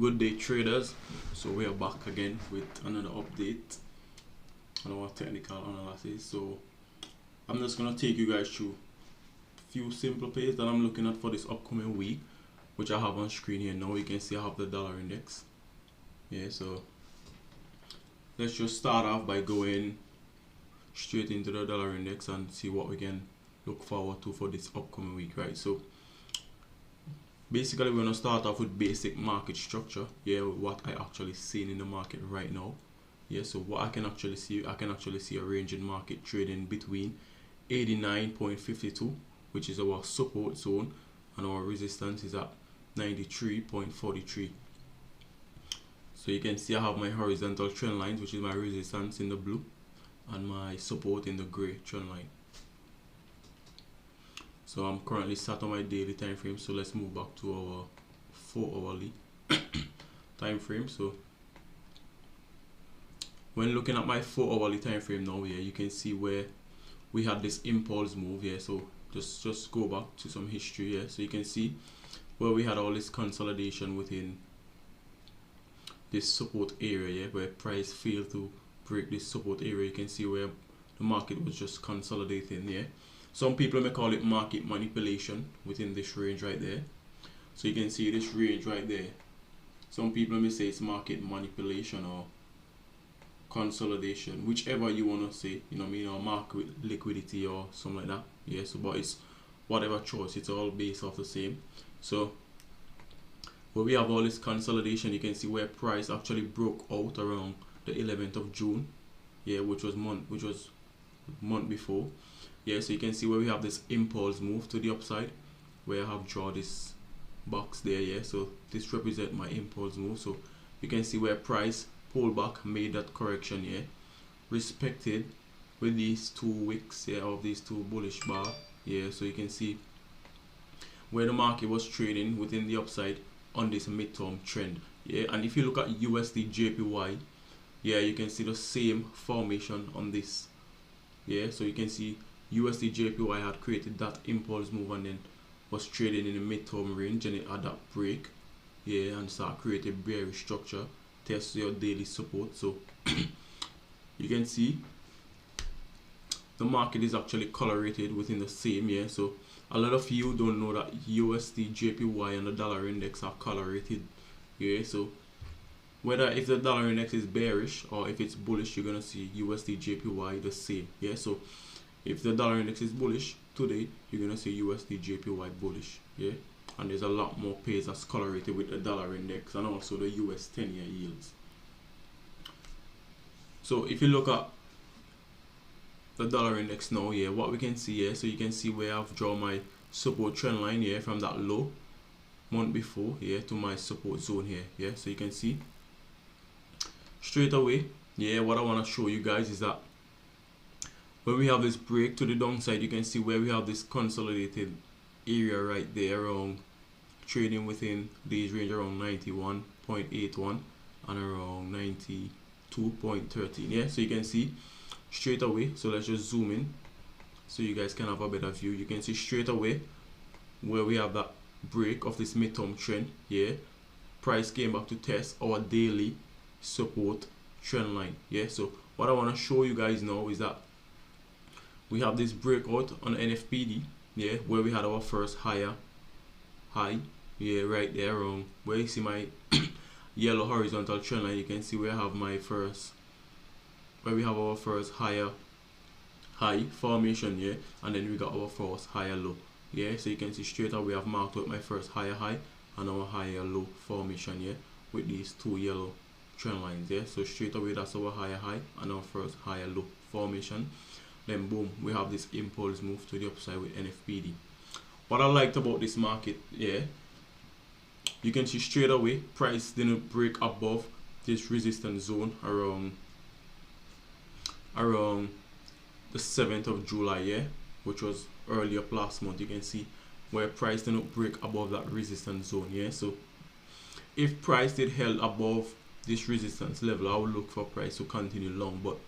Good day, traders. So we are back again with another update on our technical analysis. So I'm just gonna take you guys through a few simple plays that I'm looking at for this upcoming week, which I have on screen here now. You can see I have the dollar index. Yeah, so let's just start off by going straight into the dollar index and see what we can look forward to for this upcoming week, right? So basically we're gonna start off with basic market structure, what I actually seen in the market right now. So what I can actually see a range in market trading between 89.52, which is our support zone, and our resistance is at 93.43. So you can see I have my horizontal trend lines, which is my resistance in the blue and my support in the gray trend line. So I'm currently sat on my daily time frame, so let's move back to our 4-hourly time frame. So when looking at my 4-hourly time frame now, you can see where we had this impulse move. So just go back to some history. So you can see where we had all this consolidation within this support area, where price failed to break this support area. You can see where the market was just consolidating. Some people may call it market manipulation within this range right there. So you can see this range right there. Some people may say it's market manipulation or consolidation, whichever you want to say, or market liquidity or something like that. So but it's whatever choice, it's all based off the same. So where we have all this consolidation, you can see where price actually broke out around the 11th of June, which was month before. So you can see where we have this impulse move to the upside, where I have drawn this box there. So this represents my impulse move. So you can see where price pulled back, made that correction respected with these 2 wicks of these 2 bullish bar. So you can see where the market was trading within the upside on this midterm trend. And if you look at Usdjpy, you can see the same formation on this. So you can see Usdjpy had created that impulse move and then was trading in the midterm range, and it had that break, and start creating bearish structure, test your daily support. So you can see the market is actually colorated within the same. So a lot of you don't know that Usdjpy and the dollar index are colorated. So whether if the dollar index is bearish or if it's bullish, you're gonna see Usdjpy the same. So if the dollar index is bullish today, you're gonna see Usdjpy bullish. And there's a lot more pairs that's colorated with the dollar index and also the US 10-year yields. So if you look at the dollar index now, what we can see so you can see where I've drawn my support trend line from that low month before to my support zone here. So you can see straight away what I want to show you guys is that when we have this break to the downside, you can see where we have this consolidated area right there around trading within these range around 91.81 and around 92.13. So you can see straight away. So let's just zoom in so you guys can have a better view. You can see straight away where we have that break of this midterm trend. Price came back to test our daily support trend line. So what I want to show you guys now is that we have this breakout on NFPD, where we had our first higher high, right there around where you see my yellow horizontal trend line. You can see where I have my first, where we have our first higher high formation, and then we got our first higher low. So you can see straight away I've marked out my first higher high and our higher low formation, with these 2 yellow trend lines. So straight away that's our higher high and our first higher low formation. Then boom, we have this impulse move to the upside with NFPD. What I liked about this market, you can see straight away price didn't break above this resistance zone around the 7th of July, which was earlier last month. You can see where price didn't break above that resistance zone. So if price did held above this resistance level, I would look for price to continue long, but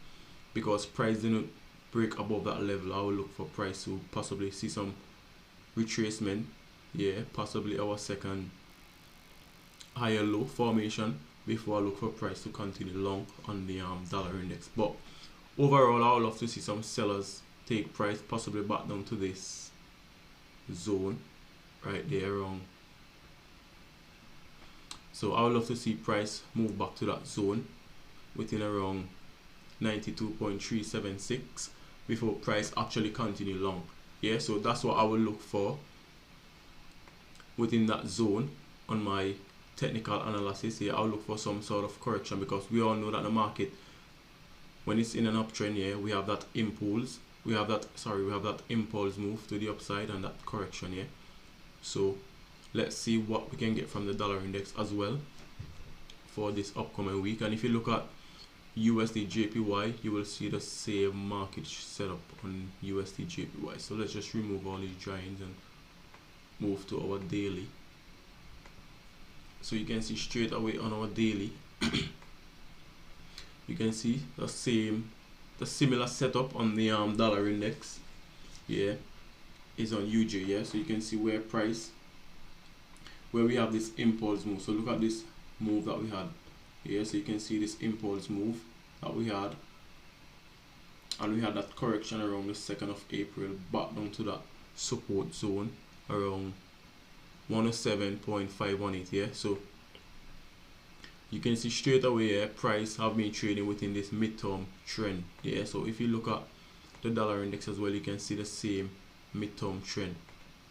because price didn't break above that level, I will look for price to possibly see some retracement, possibly our second higher low formation before I look for price to continue long on the dollar index. But overall, I would love to see some sellers take price possibly back down to this zone right there around. So I would love to see price move back to that zone within around 92.376 before price actually continue long. Yeah, so that's what I will look for within that zone on my technical analysis. Here I'll look for some sort of correction, because we all know that the market, when it's in an uptrend, yeah, we have that impulse, we have that impulse move to the upside and that correction here. So let's see what we can get from the dollar index as well for this upcoming week. And if you look at Usdjpy, you will see the same market setup on Usdjpy. So let's just remove all these giants and move to our daily. So you can see straight away on our daily you can see the similar setup on the dollar index, yeah, is on UJ. Yeah, so you can see where we have this impulse move. So look at this move that we had. Yeah, so you can see this impulse move that we had, and we had that correction around the 2nd of April back down to that support zone around 107.518. yeah, so you can see straight away here, price have been trading within this midterm trend. Yeah, so if you look at the dollar index as well, you can see the same midterm trend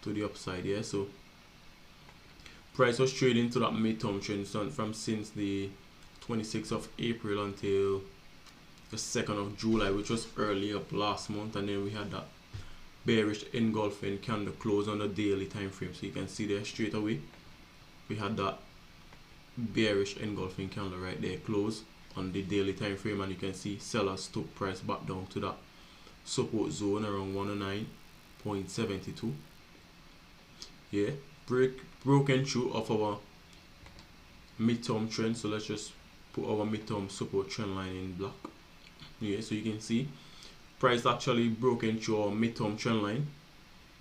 to the upside. Yeah, so price was trading to that midterm trend from since the 26th of April until the 2nd of July, which was early up last month, and then we had that bearish engulfing candle close on the daily time frame. So you can see there straight away we had that bearish engulfing candle right there close on the daily time frame, and you can see sellers took price back down to that support zone around 109.72. yeah, broken through of our midterm trend. So let's just put our midterm support trend line in black. Yeah, so you can see price actually broken through our midterm trend line.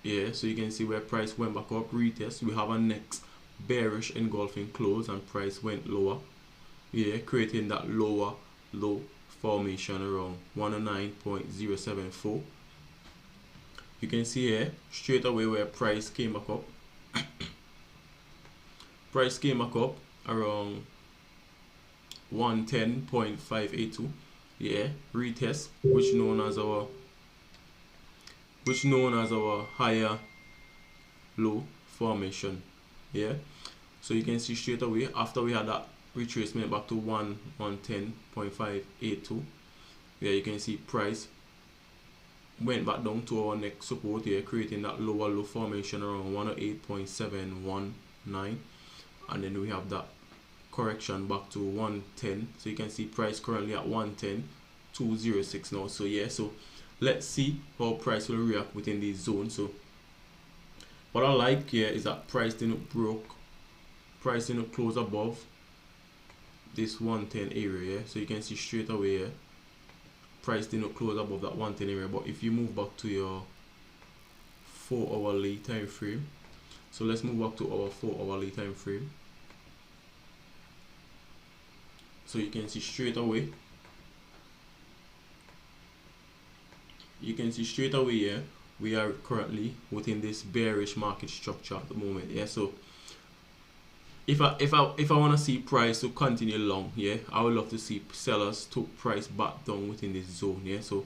Yeah, so you can see where price went back up, retest. We have a next bearish engulfing close and price went lower. Yeah, creating that lower low formation around 109.074. You can see here straight away where price came back up. Price came back up around 110.582. yeah, retest, which known as our higher low formation. Yeah, so you can see straight away after we had that retracement back to 110.582, yeah, you can see price went back down to our next support here, creating that lower low formation around 108.719, and then we have that correction back to 110. So you can see price currently at 110.206 now. So yeah, so let's see how price will react within these zones. So what I like here is that price didn't close above this 110 area. Yeah? So you can see straight away here, price didn't close above that 110 area. But if you move back to your 4-hourly time frame, so let's move back to our 4-hourly time frame. So you can see straight away, here we are currently within this bearish market structure at the moment. Yeah, so if I want to see price to continue long, yeah, I would love to see sellers took price back down within this zone. Yeah, so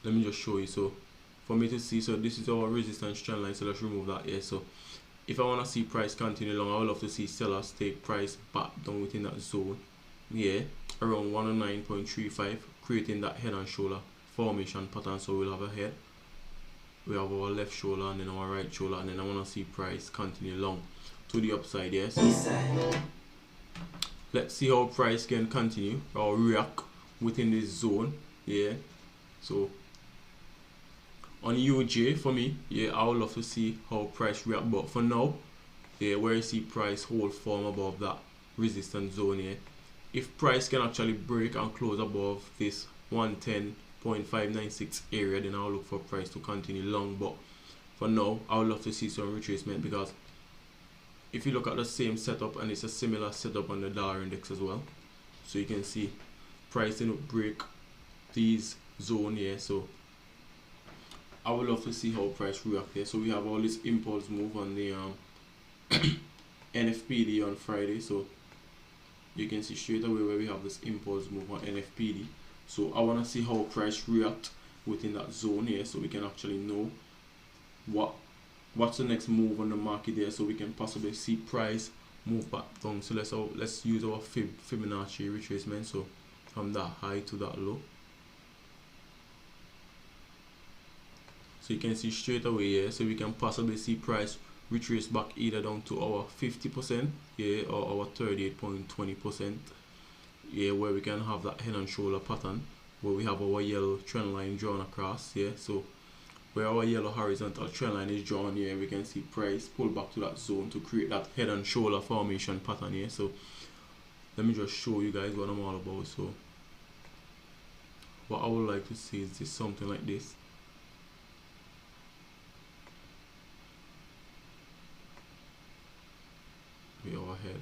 let me just show you. So for me to see, so this is our resistance trend line, so let's remove that. Yeah, so if I want to see price continue long, I would love to see sellers take price back down within that zone, yeah, around 109.35, creating that head and shoulder formation pattern. So we'll have a head, we have our left shoulder, and then our right shoulder, and then I want to see price continue long to the upside. Yes, let's see how price can continue or react within this zone. Yeah, so on UJ for me, yeah, I would love to see how price react, but for now, yeah, where you see price hold firm above that resistance zone here, if price can actually break and close above this 110.596 area, then I'll look for price to continue long. But for now, I would love to see some retracement, because if you look at the same setup, and it's a similar setup on the dollar index as well, so you can see price didn't break these zone here. So I would love to see how price react here. So we have all this impulse move on the NFPD on Friday, so you can see straight away where we have this impulse move on NFPD. So I want to see how price react within that zone here, so we can actually know what's the next move on the market there, so we can possibly see price move back down. So let's use our Fibonacci retracement, so from that high to that low. So you can see straight away here, so we can possibly see price retrace back either down to our 50% yeah, or our 38.20% yeah, where we can have that head and shoulder pattern where we have our yellow trend line drawn across here. So where our yellow horizontal trend line is drawn here, we can see price pull back to that zone to create that head and shoulder formation pattern here. So let me just show you guys what I'm all about. So what I would like to see is this, something like this. Overhead,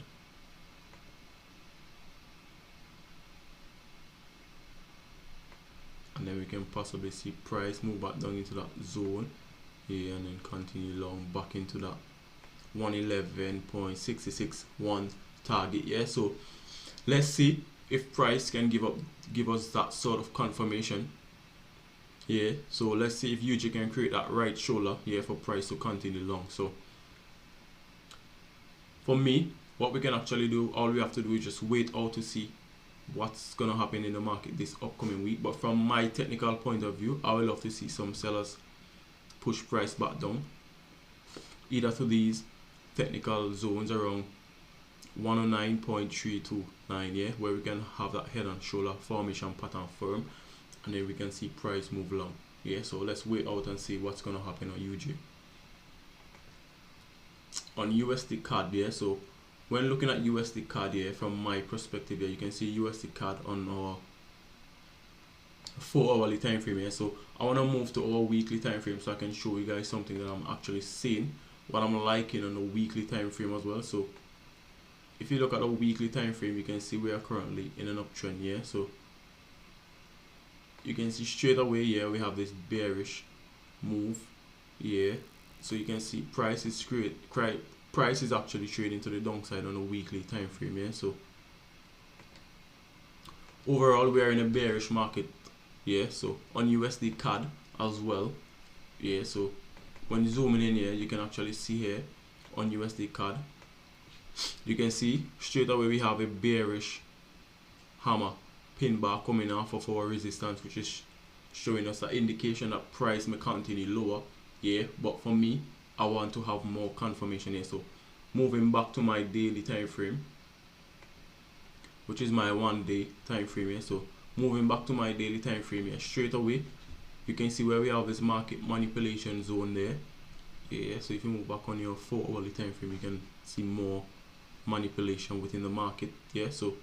and then we can possibly see price move back down into that zone here, and then continue long back into that 111.661 target. Yeah, so let's see if price can give us that sort of confirmation. Yeah, so let's see if UJ can create that right shoulder here for price to continue long. So for me, what we can actually do, all we have to do is just wait out to see what's going to happen in the market this upcoming week. But from my technical point of view, I would love to see some sellers push price back down, either to these technical zones around 109.329, yeah, where we can have that head and shoulder formation pattern firm, and then we can see price move long. Yeah, so let's wait out and see what's going to happen on UJ. On Usdcad here, so when looking at Usdcad here, from my perspective here, you can see Usdcad on our 4-hourly time frame here. So I want to move to our weekly time frame so I can show you guys something that I'm actually seeing, what I'm liking on the weekly time frame as well. So if you look at the weekly time frame, you can see we are currently in an uptrend here. So you can see straight away here we have this bearish move here. So you can see price is actually trading to the downside on a weekly time frame. Yeah, so overall we are in a bearish market. Yeah, so on Usdcad as well. Yeah, so when zooming in here, you can actually see here on Usdcad, you can see straight away we have a bearish hammer pin bar coming off of our resistance, which is showing us an indication that price may continue lower. Yeah, but for me, I want to have more confirmation here. So moving back to my daily time frame, which is my 1-day time frame here. So moving back to my daily time frame here, straight away you can see where we have this market manipulation zone there. Yeah, so if you move back on your 4-hourly time frame, you can see more manipulation within the market. Yeah, so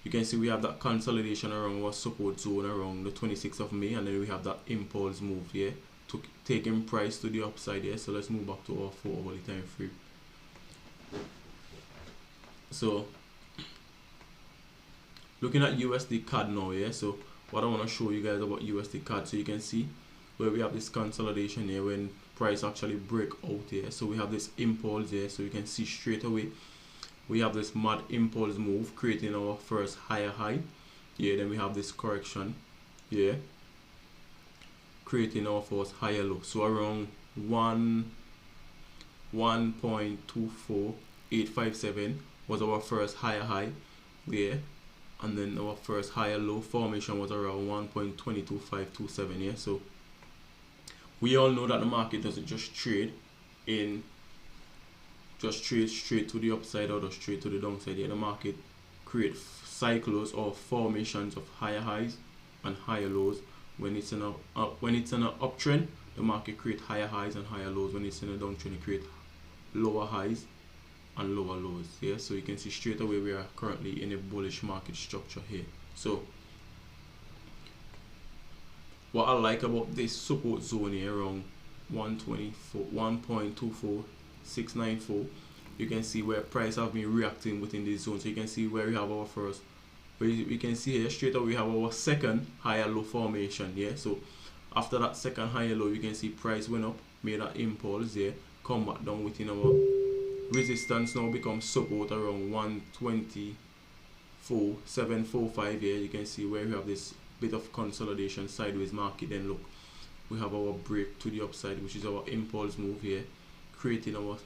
you can see we have that consolidation around our support zone around the 26th of May, and then we have that impulse move here to taking price to the upside here. So let's move back to our 4-hourly time frame. So looking at Usdcad now, yeah, so what I want to show you guys about Usdcad, so you can see where we have this consolidation here when price actually break out here. So we have this impulse here, so you can see straight away we have this mad impulse move creating our first higher high. Yeah, then we have this correction, yeah, creating our first higher low. So around 1.24857 was our first higher high, yeah, and then our first higher low formation was around 1.202527. yeah. So we all know that the market doesn't just trade straight to the upside or just straight to the downside. Yeah, the market create cycles or formations of higher highs and higher lows. When it's in an uptrend, the market create higher highs and higher lows. When it's in a downtrend, it create lower highs and lower lows. Yeah, so you can see straight away we are currently in a bullish market structure here. So what I like about this support zone here around 1.24694, you can see where price have been reacting within this zone. So you can see where we have our first, we can see here straight away we have our second higher low formation. Yeah, so after that second higher low, you can see price went up, made that impulse there, come back down within our resistance, now becomes support around 124.745 here. You can see where we have this bit of consolidation sideways market. Then look, we have our break to the upside, which is our impulse move here, creating our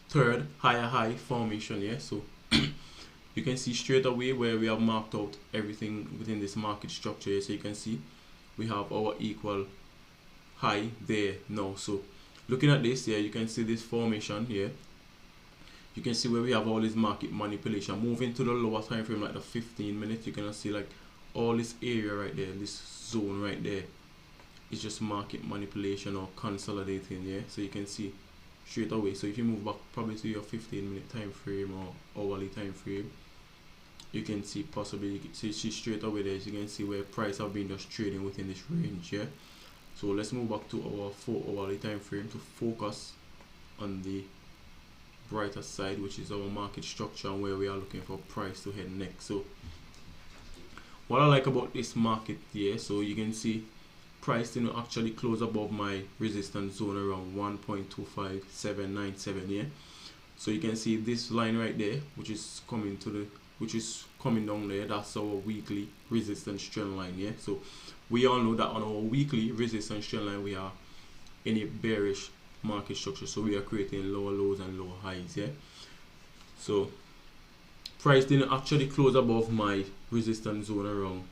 third higher high formation here. So you can see straight away where we have marked out everything within this market structure here. So you can see we have our equal high there now. So looking at this here, you can see this formation here. You can see where we have all this market manipulation. Moving to the lower time frame, like the 15 minutes, you can see like all this area right there, this zone right there, is just market manipulation or consolidating. Yeah, so you can see straight away. So if you move back probably to your 15-minute time frame or hourly time frame, you can see possibly, you can see straight away there, you can see where price have been just trading within this range. Yeah, so let's move back to our 4-hourly time frame to focus on the brighter side, which is our market structure and where we are looking for price to head next. So what I like about this market here, so you can see price didn't actually close above my resistance zone around 1.25797 here. So you can see this line right there, which is coming down there, that's our weekly resistance trend line. Yeah, so we all know that on our weekly resistance trend line we are in a bearish market structure, so we are creating lower lows and lower highs. Yeah, so price didn't actually close above my resistance zone around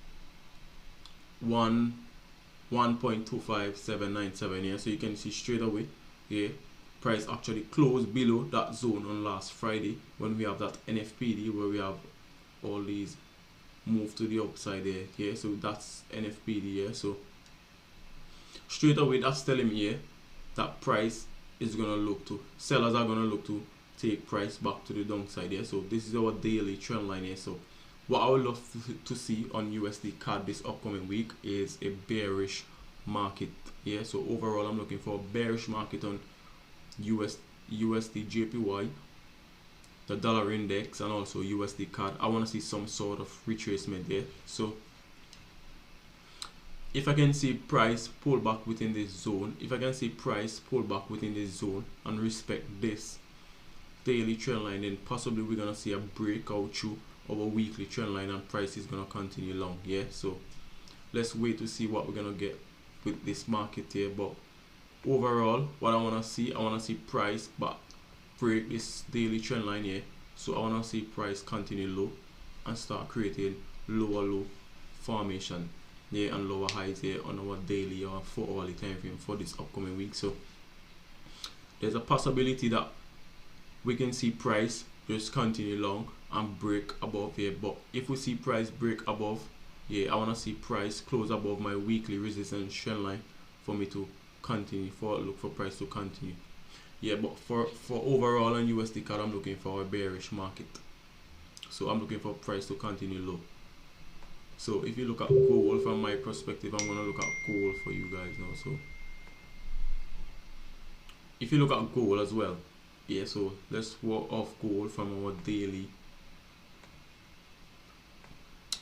1.25797 here. So you can see straight away here, price actually closed below that zone on last Friday when we have that NFPD where we have all these move to the upside there. Yeah, so that's NFPD here. So straight away that's telling me here that price is gonna look to, sellers are gonna look to take price back to the downside here. So this is our daily trend line here. So what I would love to see on Usdcad this upcoming week is a bearish market. Yeah, so overall I'm looking for a bearish market on Usdjpy, the dollar index, and also Usdcad. I want to see some sort of retracement there. So if I can see price pull back within this zone, and respect this daily trend line, then possibly we're gonna see a breakout through our weekly trend line and price is gonna continue long. Yeah, so let's wait to see what we're gonna get with this market here. But overall, what I want to see price back break this daily trend line here. So I want to see price continue low and start creating lower low formation, yeah, and lower highs here on our daily or 4-hourly time frame for this upcoming week. So there's a possibility that we can see price just continue long and break above here. But if we see price break above, yeah, I want to see price close above my weekly resistance trend line for me to continue, look for price to continue. Yeah, but for overall on Usdcad, I'm looking for a bearish market. So I'm looking for price to continue low. So if you look at gold from my perspective, I'm gonna look at gold for you guys now. So if you look at gold as well, yeah, so let's walk off gold from our daily.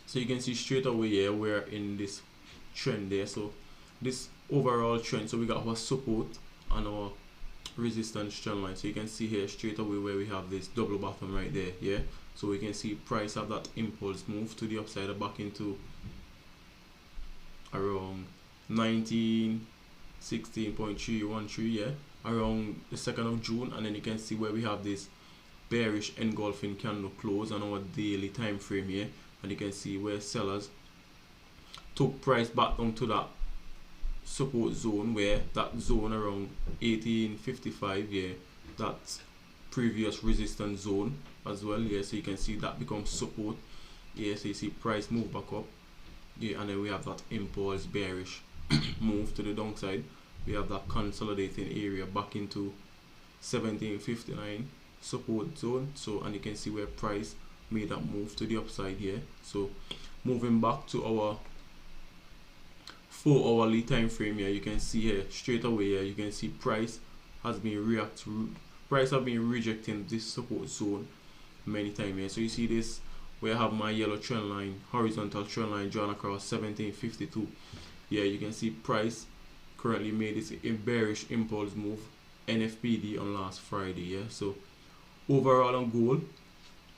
So you can see straight away here we're in this trend there. So this overall trend, so we got our support and our resistance trend line. So you can see here straight away where we have this double bottom right there. Yeah, so we can see price have that impulse move to the upside back into around 16.313, yeah, around the 2nd of June, and then you can see where we have this bearish engulfing candle close on our daily time frame here, and you can see where sellers took price back down to that support zone, where that zone around 1855, yeah, that previous resistance zone as well. Yeah, so you can see that becomes support. Yeah, so you see price move back up, yeah, and then we have that impulse bearish move to the downside. We have that consolidating area back into 1759 support zone. So, and you can see where price made that move to the upside here. So moving back to our 4-hourly time frame here, you can see here straight away here, you can see price has been price have been rejecting this support zone many times here. So you see this where I have my yellow trend line, horizontal trend line drawn across 1752. Yeah, you can see price currently made its bearish impulse move NFPD on last Friday. Yeah, so overall on gold,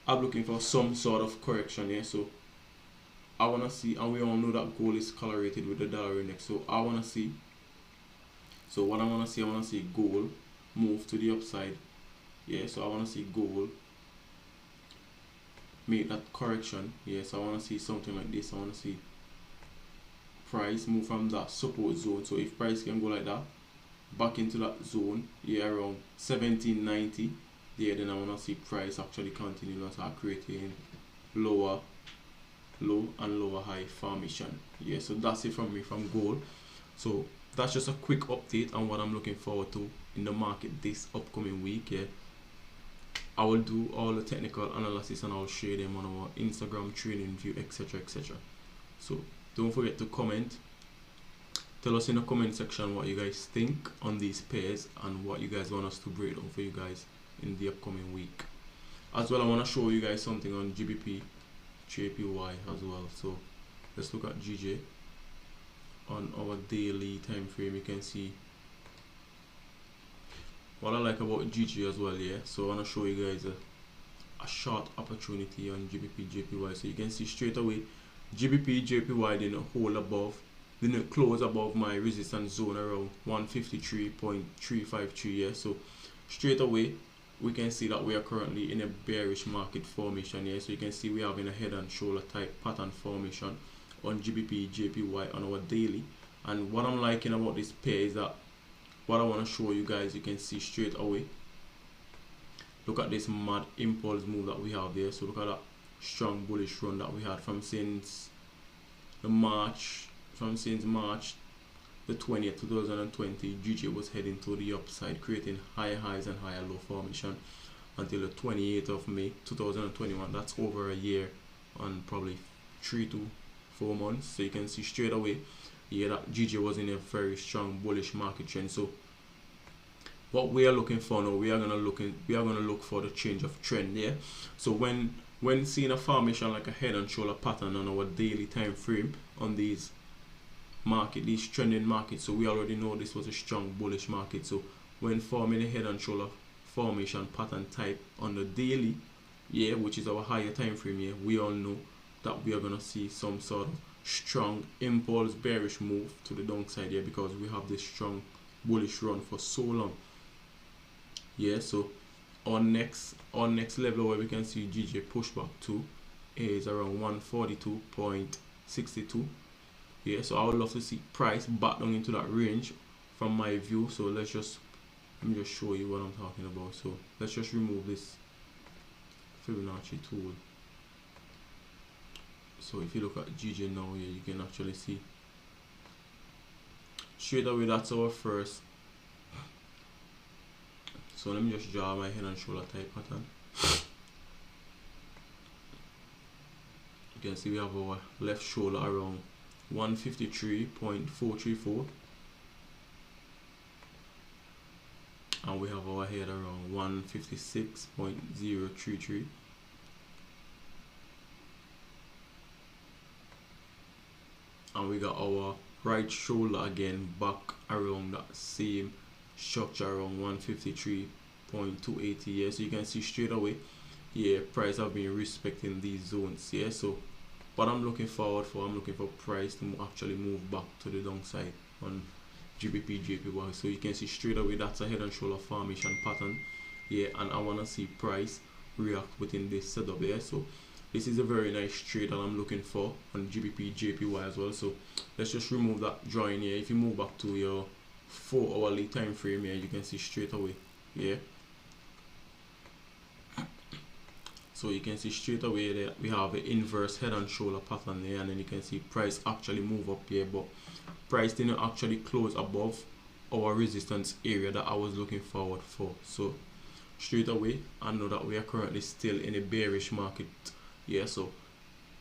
I'm looking for some sort of correction here. So I want to see, and we all know that gold is correlated with the dollar index. So I want to see, so what I want to see gold move to the upside. Yeah, so I want to see gold make that correction. Yeah, so I want to see something like this. I want to see price move from that support zone. So if price can go like that back into that zone, yeah, around 1790, yeah, then I want to see price actually continue to start creating lower low and lower high formation. Yeah, so that's it from me from gold. So that's just a quick update on what I'm looking forward to in the market this upcoming week. Yeah, I will do all the technical analysis and I'll share them on our Instagram, trading view, etc, etc. So don't forget to comment. Tell us in the comment section what you guys think on these pairs and what you guys want us to break down for you guys in the upcoming week. As well, I want to show you guys something on Gbp Jpy as well. So let's look at GJ on our daily time frame. You can see what I like about GG as well. Yeah, so I want to show you guys a short opportunity on Gbp Jpy. So you can see straight away Gbp Jpy didn't close above my resistance zone around 153.353. Yeah, so straight away we can see that we are currently in a bearish market formation here. So you can see we have in a head and shoulder type pattern formation on Gbp Jpy on our daily. And what I'm liking about this pair is that what I want to show you guys, you can see straight away, look at this mad impulse move that we have there. So look at that strong bullish run that we had from since March the 20th 2020. GJ was heading to the upside, creating higher highs and higher low formation until the 28th of May 2021. That's over a year and probably 3 to 4 months. So you can see straight away, yeah, that GJ was in a very strong bullish market trend. So what we are looking for now, we are gonna look for the change of trend there. So when seeing a formation like a head and shoulder pattern on our daily time frame on these trending markets, so we already know this was a strong bullish market. So when forming a head and shoulder formation pattern type on the daily, yeah, which is our higher time frame here, we all know that we are gonna see some sort of strong impulse bearish move to the downside here, because we have this strong bullish run for so long. Yeah, so our next level where we can see GJ pushback to is around 142.62. yeah, so I would love to see price back down into that range from my view. So let me just show you what I'm talking about. So let's just remove this Fibonacci tool. So if you look at GJ now, yeah, you can actually see straight away that's our first. So let me just draw my head and shoulder type pattern. You can see we have our left shoulder around 153.434 and we have our head around 156.033. And we got our right shoulder again back around that same structure around 153.280. yeah, so you can see straight away, yeah, price have been respecting these zones. Yeah, so what I'm looking forward for, I'm looking for price to actually move back to the downside on Gbp Jpy. So you can see straight away that's a head and shoulder formation pattern. Yeah, and I want to see price react within this setup there. So this is a very nice trade that I'm looking for on Gbp Jpy as well. So let's just remove that drawing here. If you move back to your 4-hourly time frame here, you can see straight away, yeah, so you can see straight away that we have an inverse head and shoulder pattern there, and then you can see price actually move up here, but price didn't actually close above our resistance area that I was looking forward for. So straight away I know that we are currently still in a bearish market. Yeah, so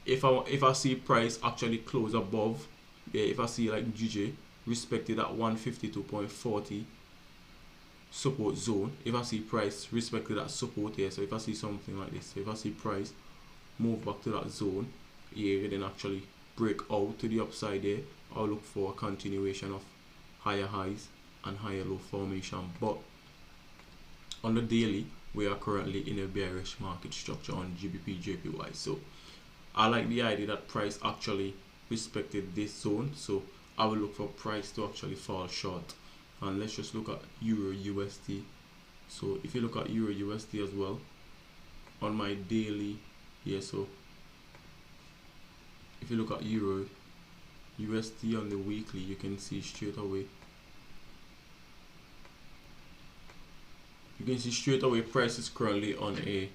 if I see price actually close above, yeah, if I see like GJ respected at 152.40, support zone, if I see price respect to that support here, so if I see something like this, so if I see price move back to that zone here, then actually break out to the upside there, I'll look for a continuation of higher highs and higher low formation. But on the daily, we are currently in a bearish market structure on Gbp Jpy. So I like the idea that price actually respected this zone, so I will look for price to actually fall short. And let's just look at Euro USD. So if you look at Euro USD as well on my daily, yeah, so if you look at Euro USD on the weekly, you can see straight away price is currently on a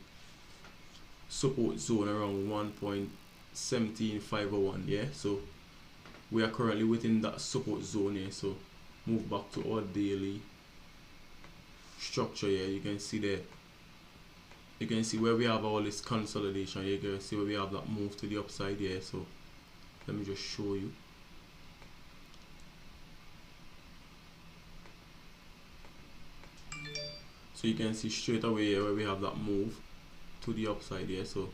support zone around 1.17501. yeah, so we are currently within that support zone here. So move back to our daily structure here. You can see there, you can see where we have all this consolidation. You can see where we have that move to the upside here. So let me just show you. So you can see straight away here where we have that move to the upside here. So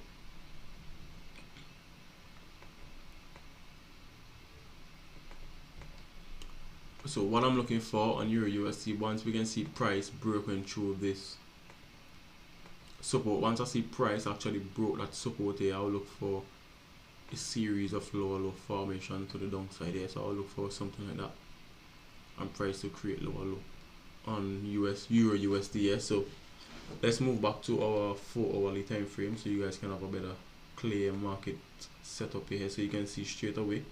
what I'm looking for on Euro USD, once we can see price broken through this support, once I see price actually broke that support here, I'll look for a series of lower low formation to the downside here. So I'll look for something like that and price to create lower low on Euro USD here. So let's move back to our 4-hourly time frame so you guys can have a better clear market setup here. So you can see straight away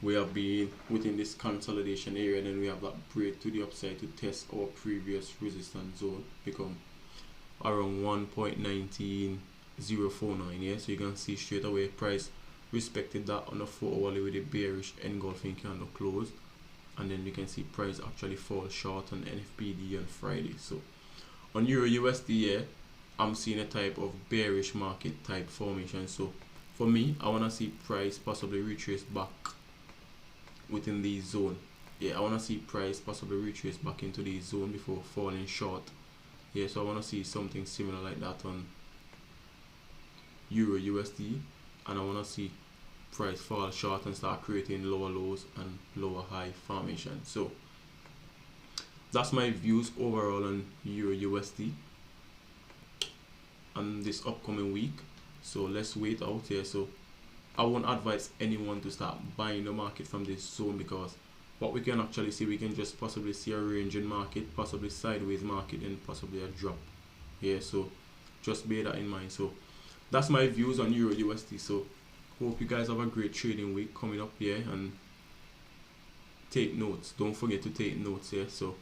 we have been within this consolidation area, and then we have that break to the upside to test our previous resistance zone, become around 1.19049. yeah, so you can see straight away price respected that on a 4-hourly with a bearish engulfing candle close, and then you can see price actually fall short on NFPD on Friday. So on Euro USD here, I'm seeing a type of bearish market type formation. So for me, I want to see price possibly retrace back within the zone. Yeah, I want to see price possibly retrace back into the zone before falling short. Yeah, so I want to see something similar like that on Euro USD, and I want to see price fall short and start creating lower lows and lower high formation. So that's my views overall on Euro USD and this upcoming week. So let's wait out here. So I won't advise anyone to start buying the market from this zone, because what we can actually see, we can just possibly see a ranging market, possibly sideways market, and possibly a drop. Yeah, so just bear that in mind. So that's my views on Euro USD. So hope you guys have a great trading week coming up here, and take notes. Don't forget to take notes here. So